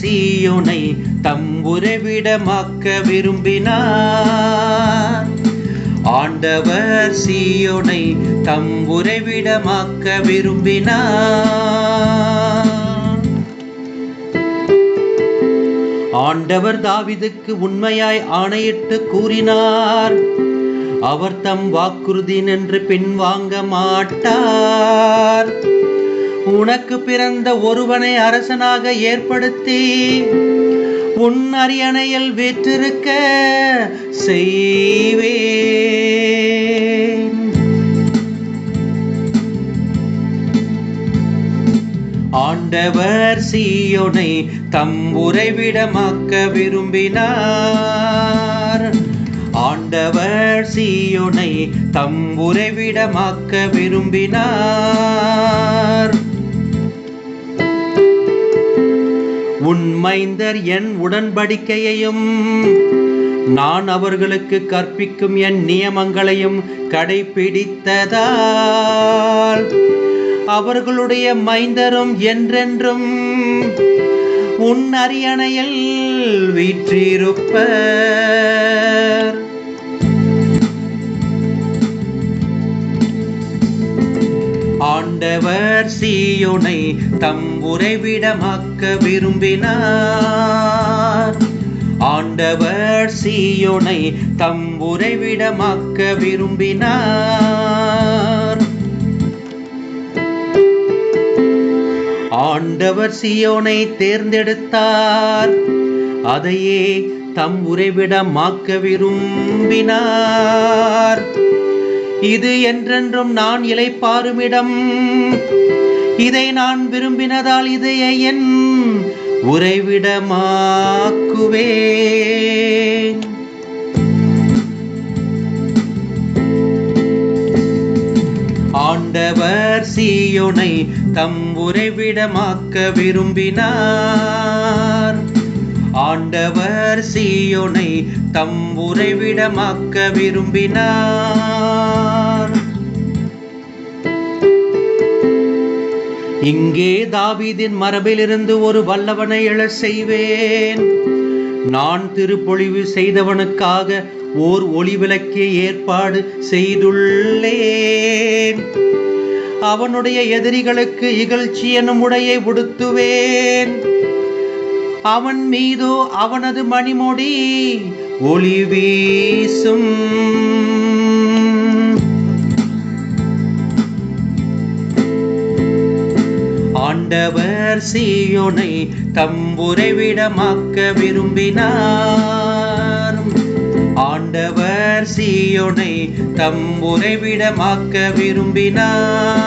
சீயோனை தம் உறைவிடமாக்க விரும்பினார். ஆண்டவர் சீயோனை தம் உறைவிடமாக்க விரும்பினார். ஆண்டவர் தாவீதுக்கு உண்மையாய் ஆணையிட்டு கூறினார், அவர் தம் வாக்குறுதி நின்று பின்வாங்க மாட்டார். உனக்கு பிறந்த ஒருவனை அரசனாக ஏற்படுத்தி உன் அரியணையில் வீற்றிருக்க செய்வேன். ஆண்டவர் சீயோனை தம் உறைவிடமாக்க விரும்பினார். ஆண்டவர் சீயோனை தம் உறைவிடமாக்க விரும்பினார். உன் மைந்தர் என் உடன்படிக்கையையும் நான் அவர்களுக்கு கற்பிக்கும் என் நியமங்களையும் கடைபிடித்ததால் அவர்களுடைய மைந்தரும் என்றென்றும் உன் அரியணையில் வீற்றிருப்பர். ஆண்டவர் சீயோனை தம் உறைவிடமாக்க விரும்பினார். ஆண்டவர் சீயோனை தம் உறைவிடமாக்க விரும்பினார். ஆண்டவர் சீயோனை தேர்ந்தெடுத்தார், அதையே தம் உறைவிடமாக்க விரும்பினார். இது என்றென்றும் நான் இளைப்பாறும் இடம், இதை நான் விரும்பினதால் இதையே என் உறைவிடமாக்குவேன். ஆண்டவர் சீயோனை தம் உறைவிடமாக்க விரும்பினார். ஆண்டவர் சீயோனை தம் உறைவிடமாக்க விரும்பினார். இங்கே தாவீதின் மரபிலிருந்து ஒரு வல்லவனை எழச் செய்வேன். நான் திருப்பொழிவு செய்தவனுக்காக ஓர் ஒளிவிளக்கை ஏற்பாடு செய்துள்ளேன். அவனுடைய எதிரிகளுக்கு இகழ்ச்சி எனும் உடையை உடுத்துவேன். அவன் மீதோ அவனது மணிமொடி ஒளி வீசும். ஆண்டவர் சீயோனை தம் உறைவிடமாக்க விரும்பினார். ஆண்டவர் சீயோனை தம் உறைவிடமாக்க விரும்பினார்.